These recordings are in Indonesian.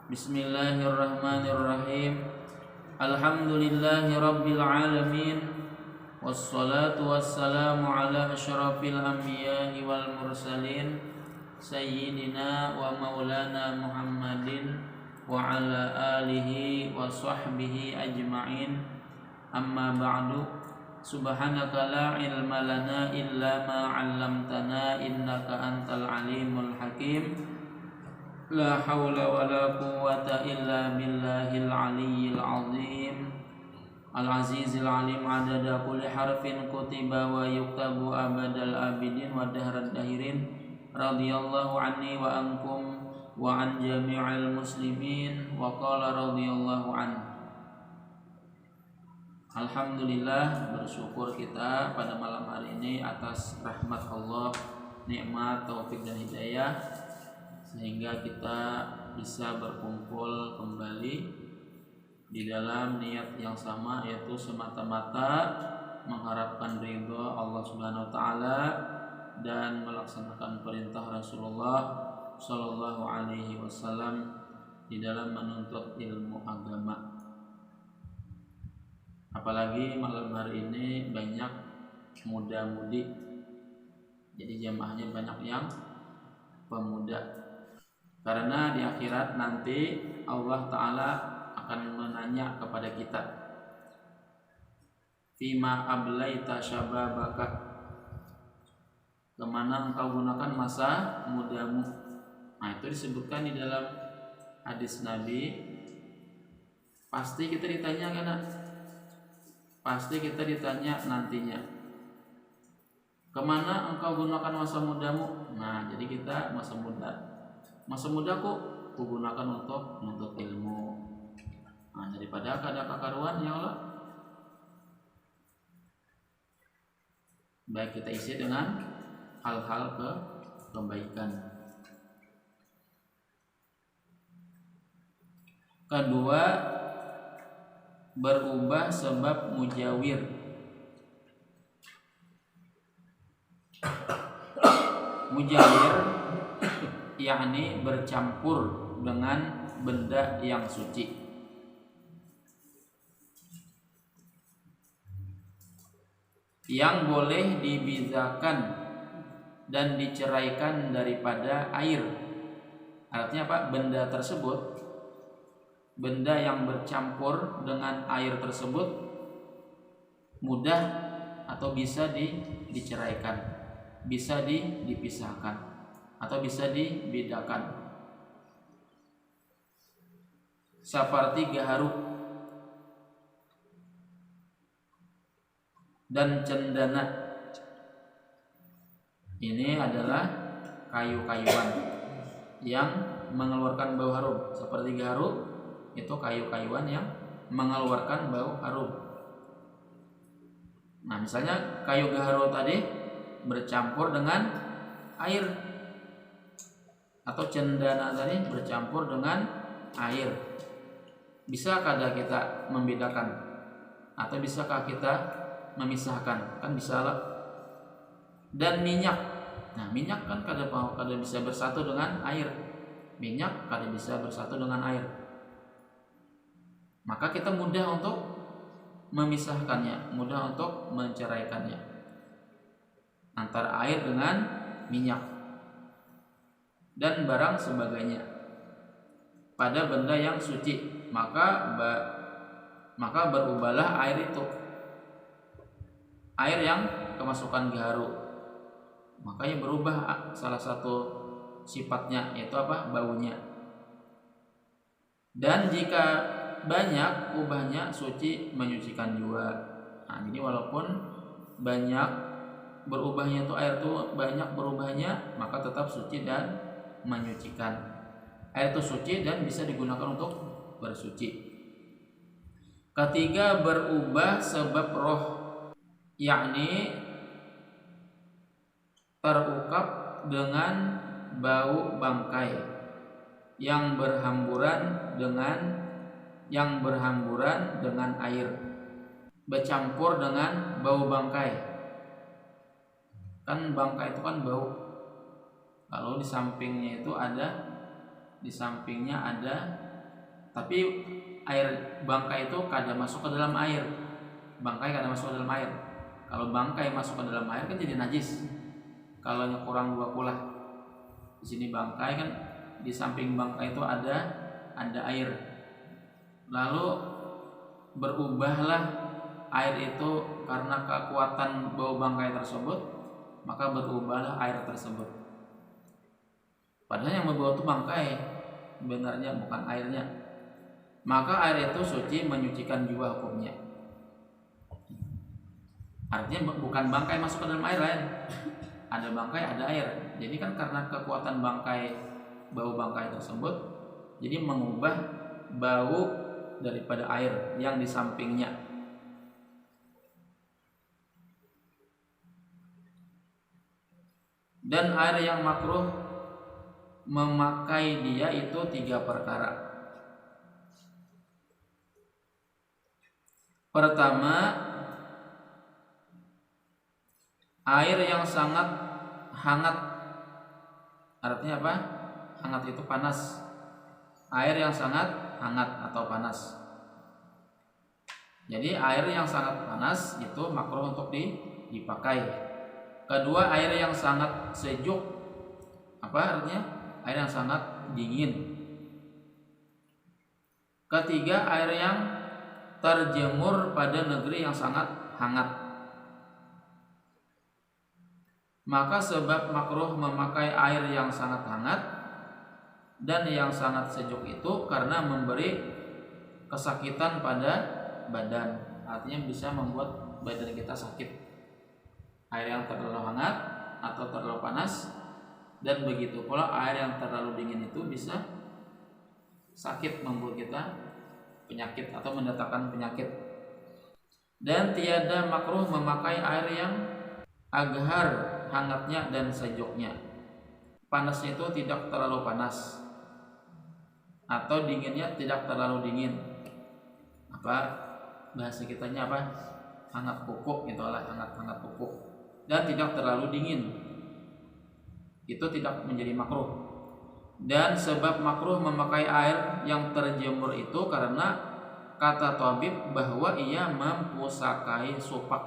Bismillahirrahmanirrahim. Alhamdulillahi rabbil alamin. Wassalatu wassalamu ala asyrafil anbiya'i wal mursalin sayyidina wa maulana Muhammadin wa ala alihi wa sahbihi ajma'in. Amma ba'du. Subhanaka la ilma lana illa ma 'allamtana innaka antal alimul hakim. La haula wa la quwwata illa billahil aliyyil azim. Al-azizil alim adada kulli harfin kutiba wa yuktabu abadal abidin wa dahrad dahirin. Radiyallahu anni wa ankum wa an jami'il muslimin wa qala radiyallahu anhu. Alhamdulillah, bersyukur kita pada malam hari ini atas rahmat Allah, nikmat, taufik dan hidayah, sehingga kita bisa berkumpul kembali di dalam niat yang sama, yaitu semata-mata mengharapkan ridho Allah Subhanahu wa taala dan melaksanakan perintah Rasulullah sallallahu alaihi wasallam di dalam menuntut ilmu agama. Apalagi malam hari ini banyak muda-mudi, jadi jamaahnya banyak yang pemuda. Karena di akhirat nanti Allah Ta'ala akan menanya kepada kita, Fima ablaita syababaka, kemana engkau gunakan masa mudamu. Nah, itu disebutkan di dalam hadis Nabi. Pasti kita ditanya kan? Pasti kita ditanya nantinya, kemana engkau gunakan masa mudamu. Nah, jadi kita masa mudaku kugunakan untuk menuntut ilmu. Nah, daripada ada kekaruan, ya Allah, baik kita isi dengan hal-hal kebaikan. Kedua, berubah sebab mujawir. Mujawir yakni bercampur dengan benda yang suci. Yang boleh dibizakan dan diceraikan daripada air. Artinya apa? Benda tersebut, benda yang bercampur dengan air tersebut mudah atau bisa diceraikan, bisa dipisahkan, atau bisa dibedakan. Seperti gaharu dan cendana. Ini adalah kayu-kayuan yang mengeluarkan bau harum. Seperti gaharu itu kayu-kayuan yang mengeluarkan bau harum. Nah, misalnya kayu gaharu tadi bercampur dengan air, atau cendana tadi bercampur dengan air. Bisakah kita membedakan, atau bisakah kita memisahkan? Kan bisa lah. Dan minyak. Nah, minyak kan kada bisa bersatu dengan air. Minyak kada bisa bersatu dengan air. Maka kita mudah untuk memisahkannya, mudah untuk menceraikannya antara air dengan minyak dan barang sebagainya pada benda yang suci. Maka berubahlah air itu, air yang kemasukan gaharu, makanya berubah salah satu sifatnya, yaitu apa? Baunya. Dan jika banyak ubahnya, suci menyucikan juga. Nah, jadi walaupun banyak berubahnya itu, air itu banyak berubahnya, maka tetap suci dan menyucikan. Air itu suci dan bisa digunakan untuk bersuci. Ketiga, berubah sebab roh, yakni terukap dengan bau bangkai yang berhamburan dengan air, bercampur dengan bau bangkai. Kan bangkai itu kan bau. Kalau di sampingnya ada Tapi air bangkai itu kada masuk ke dalam air. Bangkai kada masuk ke dalam air. Kalau bangkai masuk ke dalam air kan jadi najis. Kalau kurang 2 kulah. Di sini bangkai kan, di samping bangkai itu ada air. Lalu berubahlah air itu karena kekuatan bau bangkai tersebut, maka berubahlah air tersebut. Padahal yang berbau itu bangkai, sebenarnya bukan airnya. Maka air itu suci, menyucikan juga hukumnya. Artinya bukan bangkai masuk ke dalam air lain. Ada bangkai, ada air. Jadi kan karena kekuatan bangkai, bau bangkai tersebut, jadi mengubah bau daripada air yang di sampingnya. Dan air yang makruh memakai dia itu 3 perkara. Pertama, air yang sangat hangat. Artinya apa? Hangat itu panas. Air yang sangat hangat atau panas. Jadi air yang sangat panas itu makruh untuk dipakai. Kedua, air yang sangat sejuk. Apa artinya? Air yang sangat dingin. Ketiga, air yang terjemur pada negeri yang sangat hangat. Maka sebab makruh memakai air yang sangat hangat dan yang sangat sejuk itu karena memberi kesakitan pada badan. Artinya bisa membuat badan kita sakit. Air yang terlalu hangat atau terlalu panas, dan begitu pula air yang terlalu dingin itu bisa sakit, membuat kita penyakit atau mendatangkan penyakit. Dan tiada makruh memakai air yang aghar hangatnya dan sejuknya. Panasnya itu tidak terlalu panas atau dinginnya tidak terlalu dingin. Apa bahasa kitanya apa? Hangat pupuk, itulah hangat pupuk. Dan tidak terlalu dingin. Itu tidak menjadi makruh. Dan sebab makruh memakai air yang terjemur itu karena kata tabib bahwa ia mempusakai supak.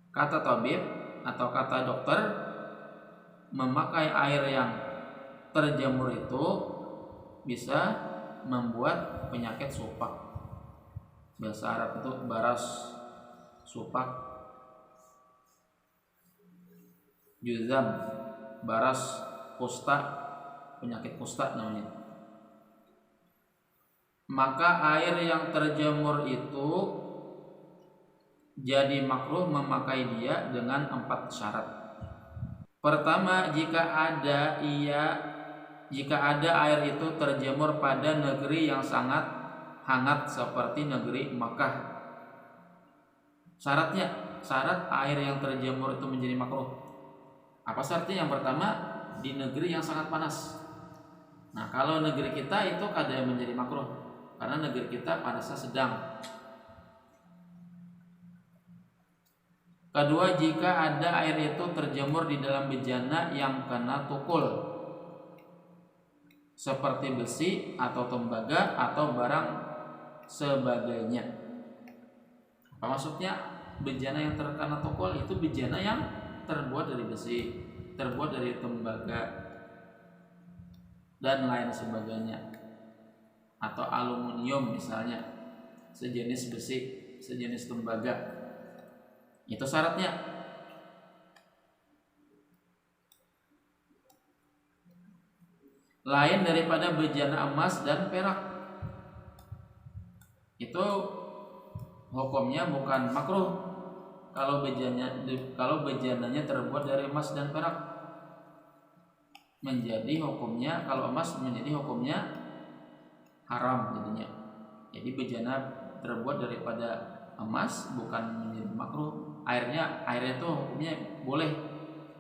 Kata tabib atau kata dokter, memakai air yang terjemur itu bisa membuat penyakit supak. Bahasa Arab itu baras, supak, juzam, baras, kusta, penyakit kusta namanya. Maka air yang terjemur itu jadi makruh memakai dia dengan 4 syarat. Pertama, jika ada air itu terjemur pada negeri yang sangat hangat seperti negeri Makkah. Syarat air yang terjemur itu menjadi makruh. Apa syaratnya? Yang pertama, di negeri yang sangat panas. Nah, kalau negeri kita itu kada menjadi makruh karena negeri kita panasnya sedang. Kedua, jika ada air itu terjemur di dalam bejana yang kena tukul seperti besi atau tembaga atau barang sebagainya. Apa maksudnya? Bejana yang terkena tukul itu bejana yang terbuat dari besi, terbuat dari tembaga dan lain sebagainya, atau aluminium misalnya, sejenis besi, sejenis tembaga. Itu syaratnya. Lain daripada bejana emas dan perak. Itu hukumnya bukan makruh kalau bejananya terbuat dari emas dan perak. Menjadi hukumnya, kalau emas menjadi hukumnya haram jadinya. Jadi bejana terbuat daripada emas bukan menjadi makruh. Airnya itu hukumnya boleh.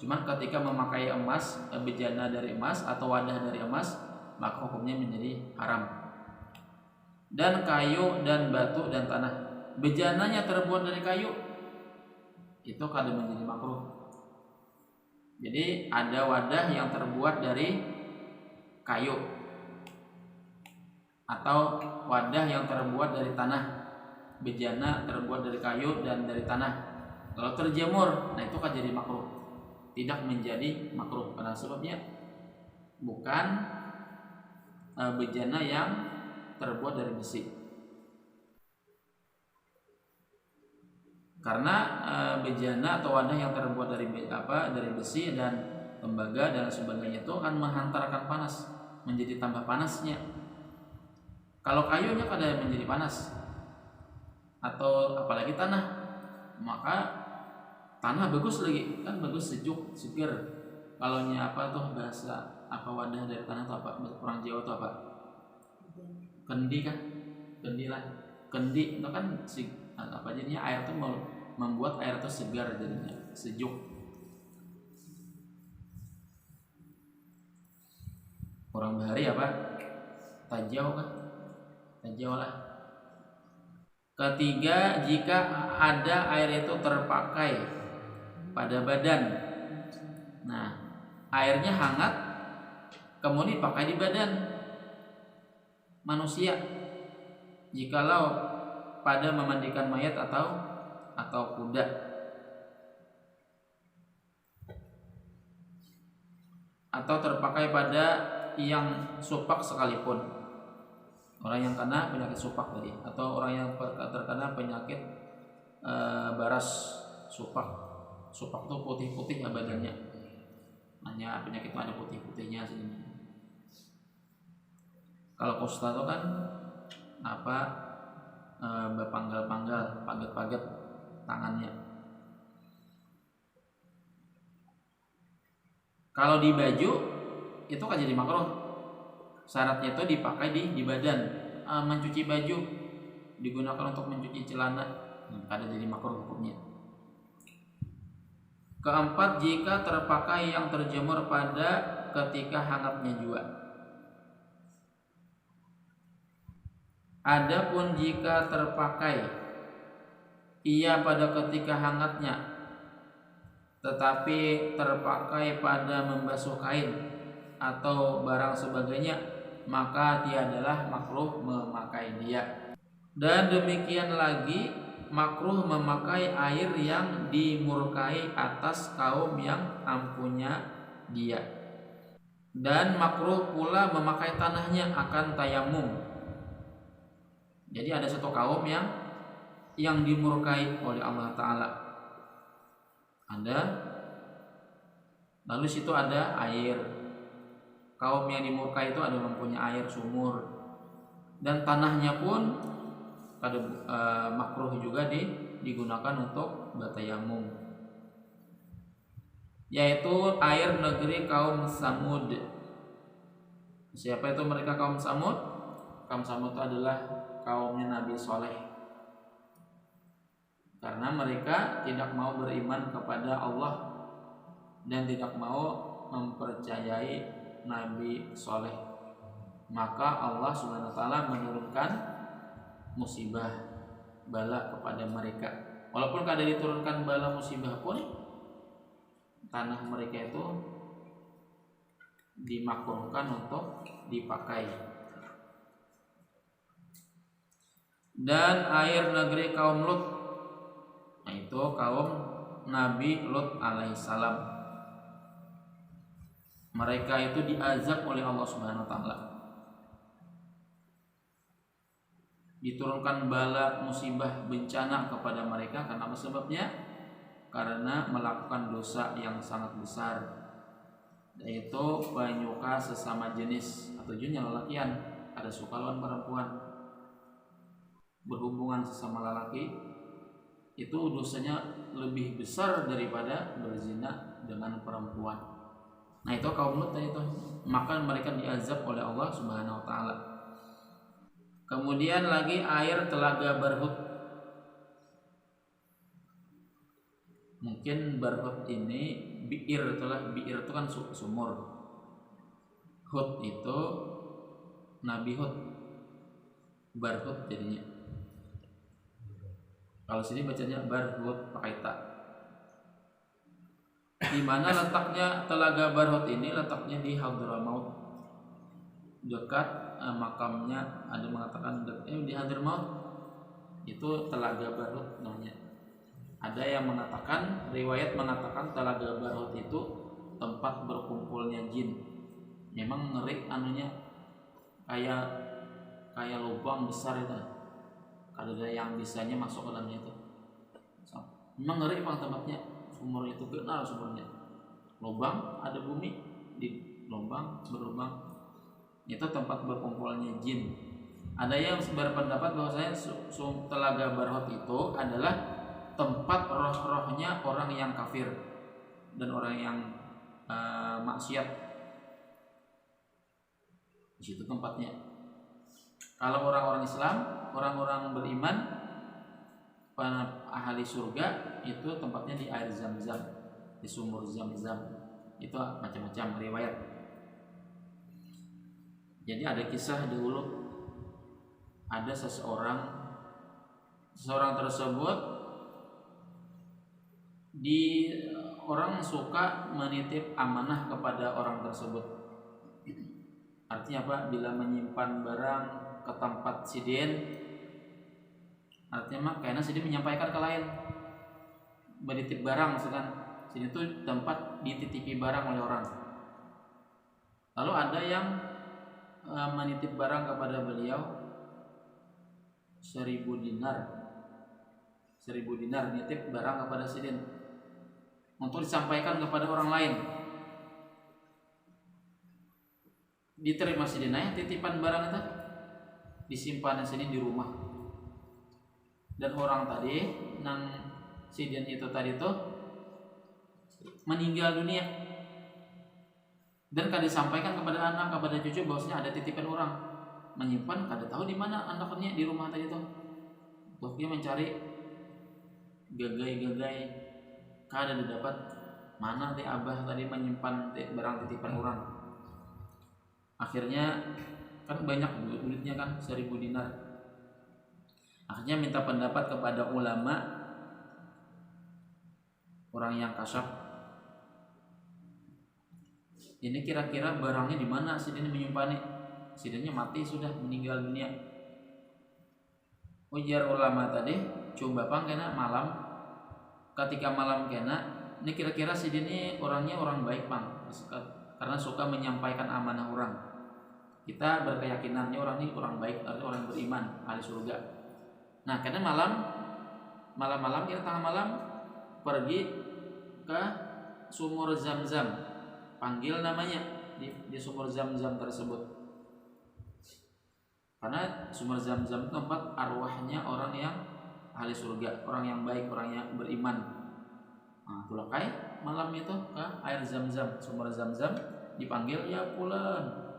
Cuman ketika memakai emas, bejana dari emas atau wadah dari emas, maka hukumnya menjadi haram. Dan kayu dan batu dan tanah. Bejananya terbuat dari kayu, itu kada menjadi makruh. Jadi ada wadah yang terbuat dari kayu. atau wadah yang terbuat dari tanah, bejana terbuat dari kayu dan dari tanah. Kalau terjemur, nah itu kan jadi makruh, tidak menjadi makruh karena sebabnya bukan bejana yang terbuat dari besi. Karena bejana atau wadah yang terbuat dari besi dan tembaga dan sebagainya itu akan menghantarkan panas, menjadi tambah panasnya. Kalau kayunya kadang menjadi panas, atau apalagi tanah, maka tanah bagus lagi, kan bagus, sejuk, seger. Kalau bahasa wadah dari tanah itu apa? Orang Jawa itu apa? Kendi kan? Kendi lah. Kendi itu kan jadinya air itu membuat air itu segar, jadinya sejuk. Orang bahari apa? Tajau kan? Tajau lah. Ketiga, jika ada air itu terpakai pada badan. Nah, airnya hangat kemudian dipakai di badan manusia. Jikalau pada memandikan mayat atau kuda. Atau terpakai pada yang supak sekalipun. Orang yang kena penyakit supak tadi, atau orang yang terkena penyakit baras supak. Supak itu putih-putih badannya. Hanya penyakit ada putih-putihnya sih. Kalau kusta itu kan berpanggal-panggal, paget-paget tangannya. Kalau di baju itu kan jadi makruh. Syaratnya itu dipakai di badan. Mencuci baju digunakan untuk mencuci celana, ada jadi makruh hukumnya. Keempat, jika terpakai yang terjemur pada ketika hangatnya juga. Adapun jika terpakai ia pada ketika hangatnya, tetapi terpakai pada membasuh kain atau barang sebagainya, maka tiadalah makruh memakai dia. Dan demikian lagi makruh memakai air yang dimurkai atas kaum yang ampunya dia. Dan makruh pula memakai tanahnya akan tayamum. Jadi ada satu kaum yang dimurkai oleh Allah Ta'ala. Lalu situ ada air. Kaum yang dimurkai itu ada mempunyai air sumur, dan tanahnya pun pada makruh juga digunakan untuk bertayamum, yaitu air negeri kaum Samud. Siapa itu mereka kaum Samud? Kaum Samud itu adalah kaumnya Nabi Soleh, karena mereka tidak mau beriman kepada Allah dan tidak mau mempercayai Nabi Soleh. Maka Allah Subhanahu wa ta'ala menurunkan musibah, bala kepada mereka. Walaupun kada diturunkan bala musibah pun, tanah mereka itu dimakruhkan untuk dipakai. Dan air negeri kaum Lut, yaitu kaum Nabi Lut alaihissalam. Mereka itu diazab oleh Allah Subhanahu wa ta'ala. Diturunkan bala, musibah, bencana kepada mereka. Karena apa sebabnya? Karena melakukan dosa yang sangat besar, yaitu penyuka sesama jenis atau jenis lelakian. Ada suka lawan perempuan, berhubungan sesama lelaki, itu dosanya lebih besar daripada berzina dengan perempuan. Nah itu kaum Lut itu, maka mereka diazab oleh Allah Subhanahu wa ta'ala. Kemudian lagi air telaga Barhut. Mungkin Barhut ini bi'ir, itulah bi'ir itu kan sumur. Hud itu Nabi Hud, Barhut jadinya. Kalau sini bacanya Barhut pakai ta. Di mana letaknya telaga Barhut ini? Letaknya di Hadramaut, dekat makamnya, ada mengatakan di Hadramaut itu Telaga Barhut namanya. Ada yang mengatakan, riwayat mengatakan Telaga Barhut itu tempat berkumpulnya jin. Memang ngeri anunya, kayak lubang besar itu. Ada yang bisanya masuk ke dalamnya itu. Memang ngeri bang tempatnya. Sumur itu kenal sumurnya. Lubang, ada bumi di lubang berlubang. Itu tempat berkumpulnya jin. Ada yang berpendapat bahwasanya Telaga Barhut itu adalah tempat roh-rohnya orang yang kafir dan orang yang maksiat. Di situ tempatnya. Kalau orang-orang Islam, orang-orang beriman, para ahli surga itu tempatnya di air Zam-Zam, di sumur Zam-Zam. Itu macam-macam riwayat. Jadi ada kisah dulu, ada seseorang tersebut orang suka menitip amanah kepada orang tersebut. Artinya apa? Bila menyimpan barang ke tempat sidin, artinya kayaknya sidin menyampaikan ke lain, menitip barang misalkan sini tuh tempat dititipi barang oleh orang. Lalu ada yang menitip barang kepada beliau 1.000 dinar nitip barang kepada sidin untuk disampaikan kepada orang lain. Diterima sidinnya titipan barang itu, disimpan sidin di rumah. Dan orang tadi nang sidin itu tadi tuh meninggal dunia. Dan kada disampaikan kepada anak, kepada cucu bahwasanya ada titipan orang. Menyimpan kada tahu di mana anaknya di rumah tadi tuh. Dia mencari gagai kada didapat mana teh abah tadi menyimpan barang titipan orang. Akhirnya kan banyak duitnya kan 1.000 dinar. Akhirnya minta pendapat kepada ulama, orang yang kasyaf. Ini kira-kira barangnya di mana sidin menyimpannya? Sidinnya mati sudah, meninggal dunia. Ujar ulama tadi, coba pang kena malam. Ketika malam kena, ini kira-kira sidin ini orangnya orang baik pang, karena suka menyampaikan amanah orang. Kita berkeyakinannya orang ini orang baik, orang beriman, ahli surga. Nah, karena malam kita tengah malam pergi ke sumur Zam-Zam, panggil namanya di sumur Zam-Zam tersebut. Karena sumur Zam-Zam itu tempat arwahnya orang yang ahli surga, orang yang baik, orang yang beriman. Nah, tulakai malam itu ke air Zam-Zam, sumur Zam-Zam, dipanggil ya pulan.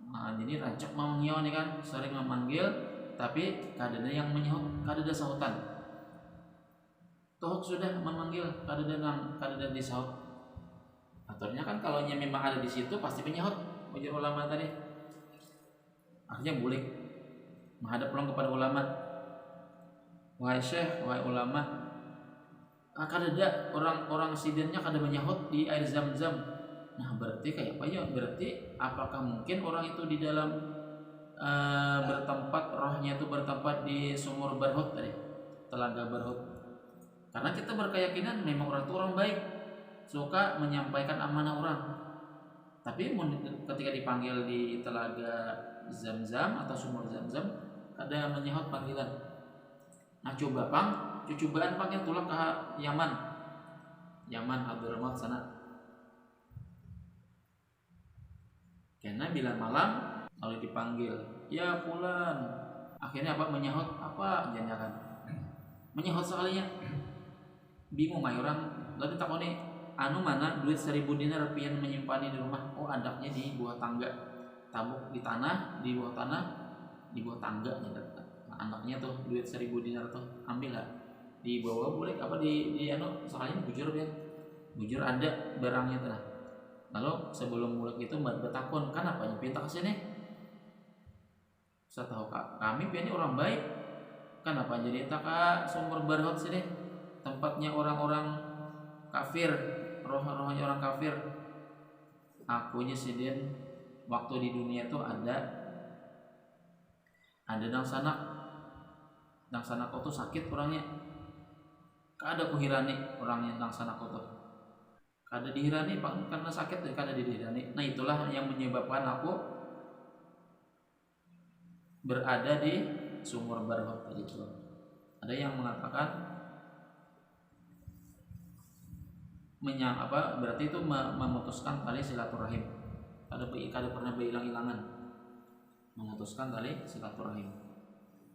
Nah, jadi rancak mau nyawa nih kan, sering memanggil, tapi kadang yang menyahut, kadang sahutan. Toh sudah memanggil, kadang disahut. Aturnya kan kalau memang ada di situ pasti menyahut. Ujar ulama tadi. Akhirnya boleh menghadap pulang kepada ulama. Wahai syekh, wahai ulama, kadang ada orang sidinnya kadang menyahut di air Zam-Zam. Nah, berarti kayak apa ya? Berarti apakah mungkin orang itu di dalam bertempat, rohnya itu bertempat di sumur Barhut tadi, Telaga Barhut? Karena kita berkeyakinan memang orang itu orang baik, suka menyampaikan amanah orang. Tapi ketika dipanggil di Telaga Zam-Zam atau sumur Zam-Zam, ada menyahut panggilan. Nah, coba pang, cobaan pang yang tulang ke Yaman Hadramaut sana. Karena bila malam lalu dipanggil, ya pulan. Akhirnya apa menyahut apa jangan menyahut sekalinya. Bingung aja orang. Lalu takoni, anu mana duit 1.000 dinar pian menyimpan di rumah? Oh, adaknya di bawah tangga. Tabuk di tanah, di bawah tangga nya. Nah, anaknya tuh duit 1.000 dinar tuh ambil lah. Di bawah boleh apa di anu sekalian bujur ya. Bujur ada barangnya tuh. Lalu sebelum mulai itu bertakun, kan apa pinta ke sini? Saya tahu kami ini orang baik. Kenapa jadi tak sumber Barhut sini? Tempatnya orang-orang kafir, roh-rohnya orang kafir. akunya sidin waktu di dunia tuh ada dang sanak tuh sakit orangnya, kada kuhirani orangnya dang sanak tuh kada dihirani karena sakit kada dihirani. Nah itulah yang menyebabkan aku berada di sumur barhok itu. Ada yang mengatakan berarti itu memutuskan tali silaturahim. Kada pernah berhilang-hilangan memutuskan tali silaturahim.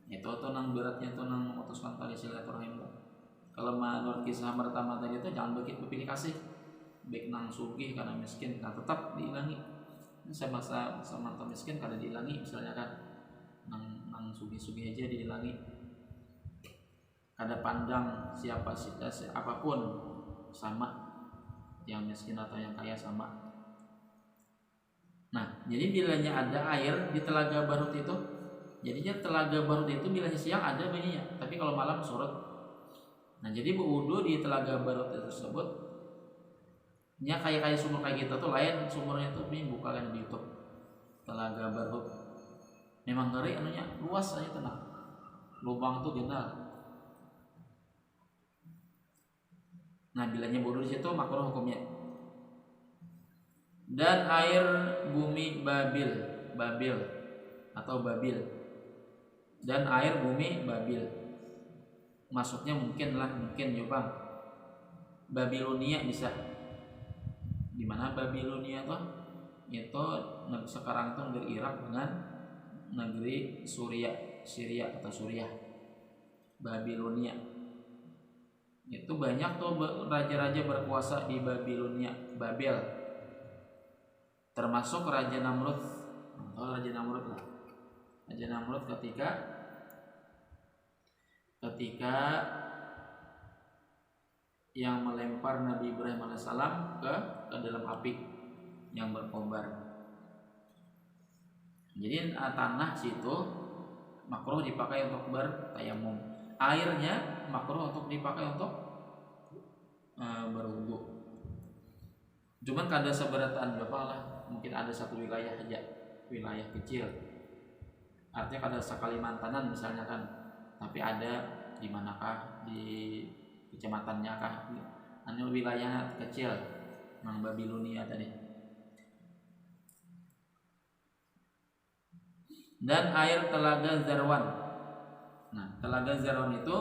Itu tuh nang beratnya tuh nang memutuskan tali silaturahim. Kalau menurut kisah pertama tadi itu jangan berpilih kasih, baik nang sugih karena miskin, nah tetap dihilangi. Sama miskin kada dihilangi, misalnya kan nang sugih aja dihilangi. Kada pandang apapun sama, yang miskin atau yang kaya sama. Nah, jadi bilanya ada air di Telaga Barut itu, jadinya Telaga Barut itu bilanya siang ada banyak, tapi kalau malam surut. Nah, jadi berwudu di Telaga Barut tersebut, nya kayak sumur kayak gitu tuh lain sumurnya tuh ini buka kan di YouTube. Telaga Barut. Memang ngeri anunya luas aja tenang. Lubang tuh genal. Nah, bilanya wudu di situ makruh hukumnya. Dan air bumi Babil atau Babil. Dan air bumi Babil. Masuknya mungkin Jepang. Babilonia bisa. Di mana Babilonia tuh? Itu sekarang tuh negeri Irak dengan negeri Syria atau Suriah. Babilonia. Itu banyak tuh raja-raja berkuasa di Babilonia, Babel. Termasuk Raja Namrud. Raja Namrud lah. Raja Namrud ketika yang melempar Nabi Ibrahim alaihissalam ke dalam api yang berkobar. Jadi tanah situ makruh dipakai untuk bertayamum. Airnya makruh untuk dipakai untuk berwudu. Cuman kada seberatan berapa lah, mungkin ada satu wilayah aja, wilayah kecil. Artinya kada sekalimantanan misalnya kan, tapi ada di manakah, di kecamatannya kah, hanya wilayah kecil, nang Babilonia tadi. Dan air Telaga Zarwan. Nah, Telaga Zarwan itu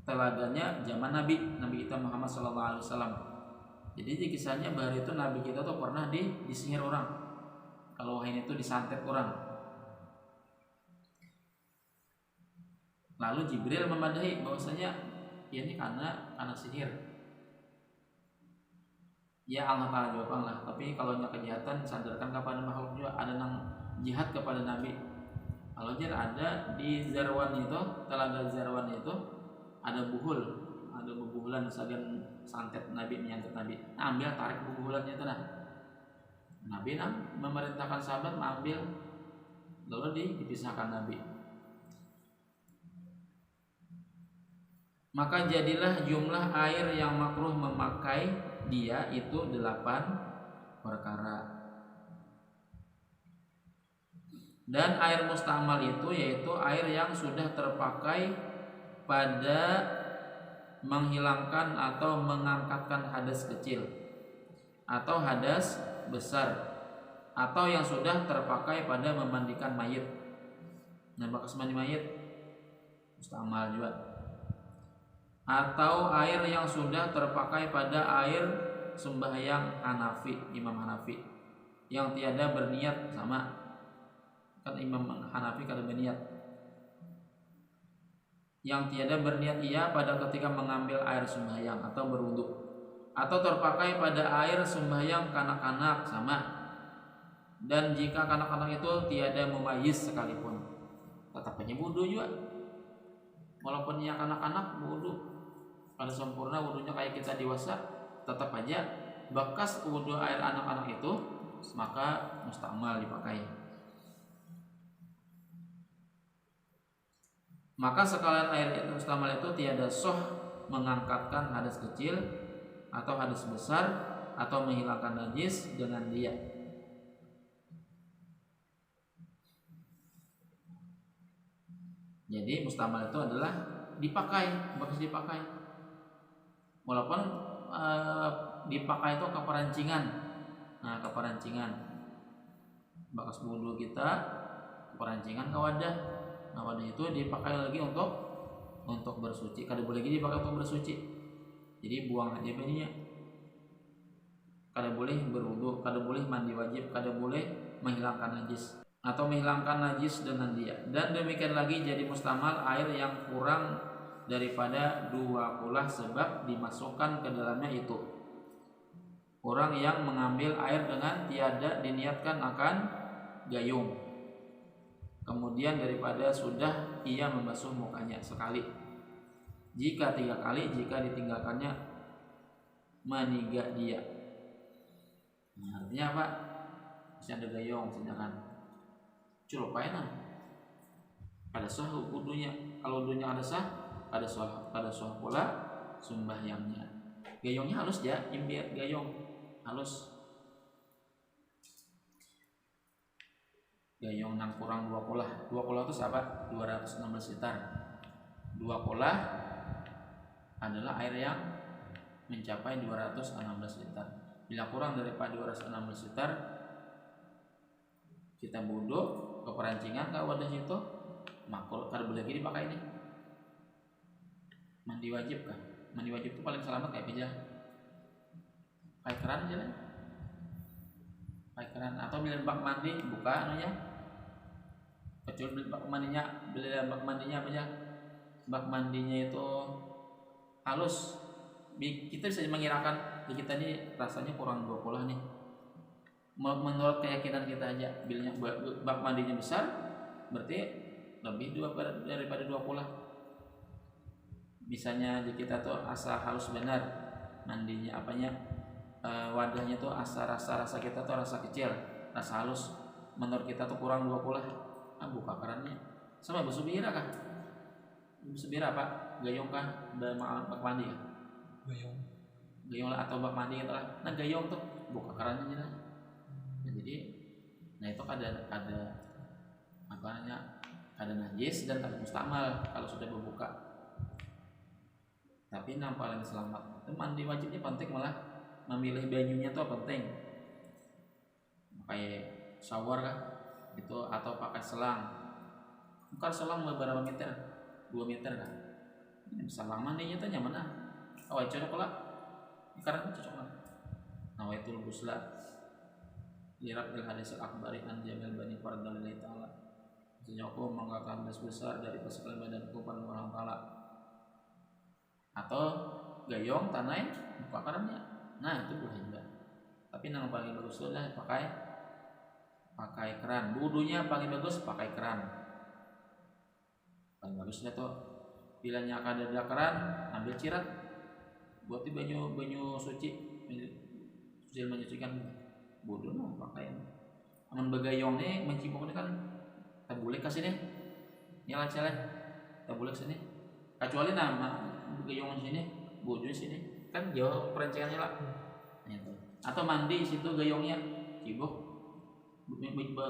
telaganya zaman Nabi kita Muhammad SAW. Jadi di kisahnya bahwa itu Nabi kita tuh pernah disihir orang. Kalau wahyu itu disantet orang. Lalu Jibril memadahi bahwasanya ya ini karena sihir. Ya Allah Ta'ala jawab lah. Tapi kalau nya kejahatan sandarkan kepada makhluk juga, ada nang jihad kepada Nabi. Kalau ada di Zarwan itu, Telaga Zarwan itu ada bubulan sagan santet Nabi, menyantet Nabi. Nah, ambil tarik bubulannya itu nah. Nabi memerintahkan sahabat mengambil, lalu dipisahkan Nabi. Maka jadilah jumlah air yang makruh memakai dia itu 8 perkara. Dan air mustamal itu yaitu air yang sudah terpakai pada menghilangkan atau mengangkatkan hadas kecil atau hadas besar, atau yang sudah terpakai pada memandikan mayit. Nah, bekas mandi mayit mustamal juga. Atau air yang sudah terpakai pada air sembahyang Hanafi, Imam Hanafi, yang tiada berniat, sama kan Imam Hanafi kada berniat, yang tiada berniat ia pada ketika mengambil air sembahyang atau berwudu, atau terpakai pada air sembahyang kanak-kanak, sama. Dan jika kanak-kanak itu tiada memayis sekalipun, tetap aja wudu juga, walaupun yang kanak-kanak wudu pada sempurna wudunya kayak kita dewasa, tetap aja bekas wudu air anak-anak itu maka mustamal dipakai. Maka sekalian air itu mustamal itu tiada soh mengangkatkan hadas kecil atau hadas besar atau menghilangkan najis dengan dia. Jadi mustamal itu adalah dipakai, bekas dipakai. Walaupun dipakai itu ke perancingan. Nah, ke perancingan. Bekas wudu kita ke perancingan ke wadah. Nah, wadah itu dipakai lagi untuk bersuci. Kada boleh lagi dipakai untuk bersuci. Jadi buang aja bininya. Kada boleh berwudu, kada boleh mandi wajib, kada boleh menghilangkan najis atau menghilangkan najis dengan dia. Dan demikian lagi jadi mustamal air yang kurang daripada 2 kulah sebab dimasukkan ke dalamnya itu. Orang yang mengambil air dengan tiada diniatkan akan gayung. Kemudian daripada sudah ia membasuh mukanya sekali. Jika 3 kali, jika ditinggalkannya meninggal dia. Nah, artinya apa? Bisa ada gayung, sedangkan culupain lah. Ada sah wudunya. Kalau wudunya ada sah, ada sah pula sembahyangnya. Gayungnya halus ya, imbir gayung halus. Gayung nang kurang 2 kulah. 2 kulah itu siapa? 216 liter. 2 kulah adalah air yang mencapai 216 liter. Bila kurang daripada 216 liter, kita wudu ke perancingan ke wadah itu, makul kada boleh lagi dipakai ini. Mandi wajib kah? Mandi wajib itu paling selamat kayak aja. Pakai keran aja lah. Pakai keran atau bila bak mandi buka anunya. Kecuali bila bak mandinya apa aja? Bak mandinya itu halus. Kita bisa mengirakan kita ini rasanya kurang 2 kulah nih. Menurut keyakinan kita aja, bilanya bak mandinya besar, berarti lebih daripada 2 kulah. Misalnya di kita tuh asa halus benar mandinya apanya, wadahnya tuh rasa kita tuh rasa kecil, rasa halus. Menurut kita tuh kurang 2 kulah. Buka kerannya. Sama basuh bira kah? Basuh bira apa? Gayung kah? Bak mandi ya? Gayung lah atau bak mandi gitu lah. Nah gayung tuh buka kerannya aja lah. Nah, jadi itu ada najis dan ada mustamal kalau sudah berbuka. Tapi yang paling selamat itu mandi wajibnya penting, malah memilih bajunya tuh penting. Pakai shower kah itu atau pakai selang. Bukan selang beberapa meter, 2 meter kan. Selang mandinya tuh nyaman lah. Cocok lah. Karena cocok lah. Nawaitul ghusla lirab il hadis al-akbari an jamil bani fardalillahi ta'ala. Maksudnya aku mengangkat hadas besar dari sekalian badanku pada Allah Ta'ala. Atau gayung tanai buka kerannya. Nah itu boleh juga. Tapi yang paling bagus adalah pakai keran. Wudunya paling bagus pakai keran. Paling bagusnya tuh bilanya akan ada keran, ambil cirat buat di banyu suci menyucikan wudu pakai. Aman begayong nih mencipok ini kan tak boleh kasih nih nyala celek, tak boleh sini kecuali nama begayong sini wudu sini kan jauh perancingannya lah. Itu atau mandi situ gayongnya cibok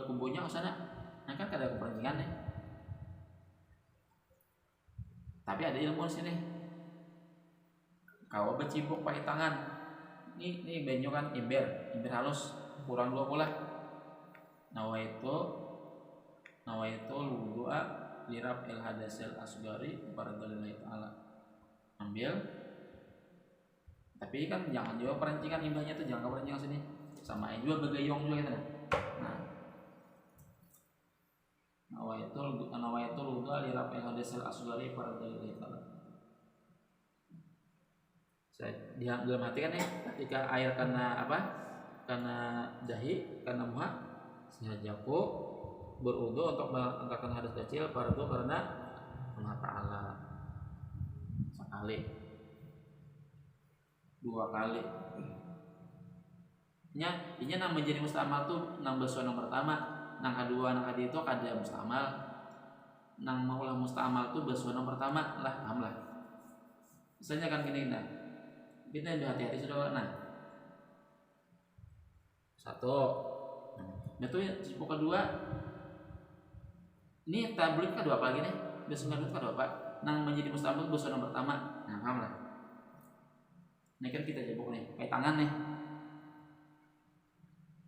kubunya ke sana. Nah kan kada perancingan nih. Tapi ada ilmu sini. Kau bercibuk pakai tangan. Ini banyu kan ember halus kurang 2 kulah. Nawaitu wudu'a lirab il hadasil asgari baradalillahi ta'ala. Ambil. Tapi kan jangan juga perancingan imbahnya tuh, jangan ke perancingan sini. Samain juga begayung juga gitu. Nah. Nawaitul wudu'a lirab il hadasil asgari baradalillahi ta'ala. Dia dalam hati kan ketika air karena dahi, karena muha, sengajaku berwudu untuk mengangkatkan hadas kecil fardu karena Allah Ta'ala. Sekali 2 kali ini nang menjadi mustamal tuh nang basuh yang pertama, nang kedua, nang ketiga itu kada mustamal. Nang maulah mustamal tuh basuh yang pertama lah, paham lah. Misalnya kan gini kita hati-hati sudah. Nah Satu. Metode cipok kedua. Ini tablik kedua apa lagi nih? Besok kedua apa? Nang menjadi mustahil besok yang pertama. Nah, paham lah. Ini kan kita cipok nih, pakai tangan nih.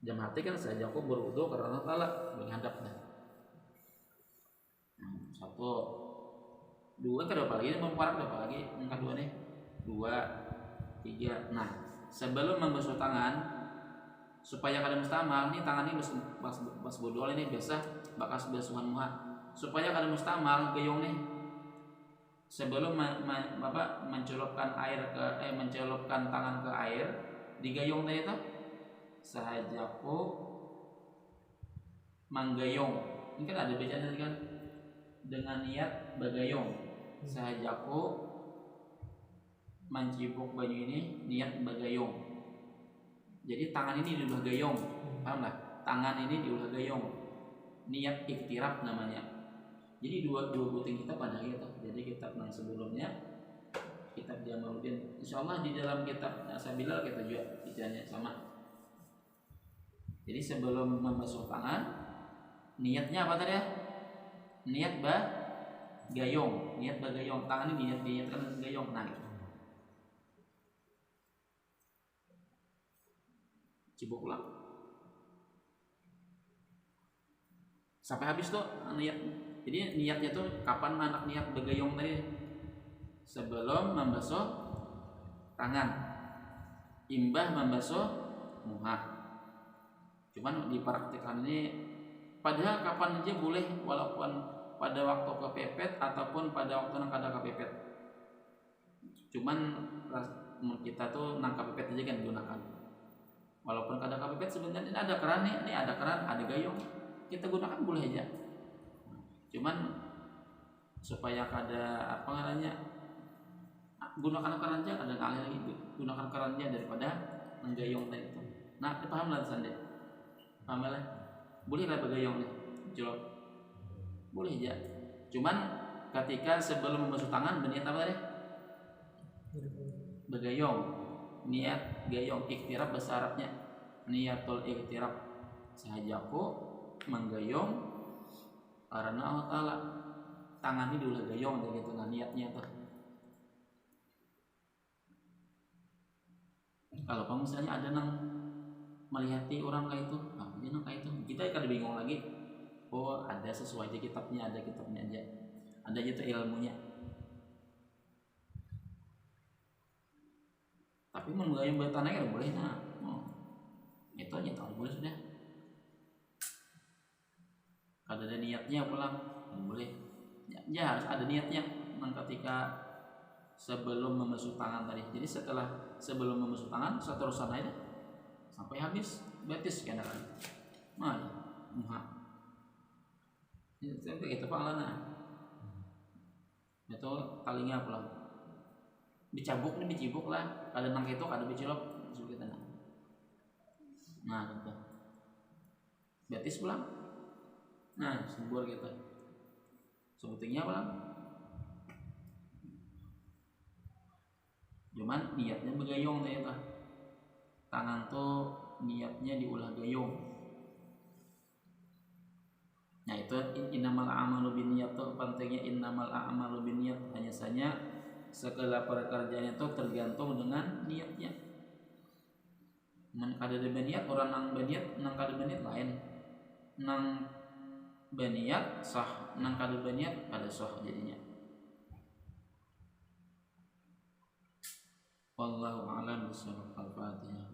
Jam hati kan saja aku berwudu karena Allah Ta'ala menghadap. Satu. Dua kedua apa lagi? Memperang kedua apa lagi? Yang kedua nih. Dua. Tiga. Nah, sebelum membasuh tangan supaya kada mustamal nih tangan ini bas bodol ini biasa bakas basuhan muha supaya kada mustamal gayung nih sebelum mencelupkan air ke mencelupkan tangan ke air di gayung tadi itu sahajaku manggayung ini kan ada bacaan kan dengan niat bagayung sahajaku mencibuk baju ini niat bagayung. Jadi tangan ini diulah gayung, paham lah? Tangan ini diulah gayung, niat iktiraf namanya. Jadi dua puting kitab pada itu. Jadi kitab yang sebelumnya, kitab Jamaluddin. Insyaallah di dalam kitab Sabilal kita juga bicaranya sama. Jadi sebelum membasuh tangan, niatnya apa tadi ya? Niat gayung, niat bagayung. Tangan ini niatkan gayung. Nah, itu. Cibuk ulang sampai habis tuh niat. Jadi niatnya tuh kapan anak niat begayung tadi sebelum membasuh tangan imbah membasuh muha. Cuman dipraktikkan ini padahal kapan aja boleh walaupun pada waktu kepepet ataupun pada waktu nang kada kepepet. Cuman kita tuh nang kepepet aja kan gunakan. Walaupun kada kepepet sebenarnya ini ada keran nih, ini ada keran, ada gayung. Kita gunakan boleh aja. Cuman supaya kada apa namanya gunakan kerannya ada ngalih lagi gunakan kerannya daripada menggayung tadi itu. Nah, paham lah Sande. Paham lah. Boleh lah begayung nih. Jawab. Boleh aja. Cuman ketika sebelum membasuh tangan berniat apa tadi? Begayung. Niat gayung iktiraf bahasa Arabnya niatul iktiraf sahajaku menggayung karena Allah Ta'ala tangan ini dulu gayung dari itu niatnya tuh. Kalau misalnya ada nang melihati orang kayak itu, dia nang kayak itu kita kan bingung lagi. Oh ada sesuai di kitabnya, ada kitabnya aja, ada aja tuh ilmunya. Tapi menggayung bertanah kan boleh nah. Itu aja tahu boleh sudah. Kalau ada niatnya pulang boleh. Ya harus ada niatnya. Ketika sebelum membasuh tangan tadi. Jadi sebelum membasuh tangan seterusan aja sampai habis betis kena kan. Nah, itu panglana. Itu talinya pulang. Dicibuk lah. Ada nang itu ada biculok kita nah. Nah, gitu. Betis pulang. Nah, sembur gitu. Sebetulnya pulang. Cuman niatnya begayung ternyata. Tangan tuh niatnya diulah gayung. Nah, itu innamal a'malu binniyat tuh pentingnya innamal a'malu binniyat hanya saja segala pekerjaan itu tergantung dengan niatnya. Nang kada beniat orang nang beniat nang kada beniat lain. Nang beniat sah, nang kada beniat kada sah jadinya. Wallahu a'lam bishawab. Al-Fatihah.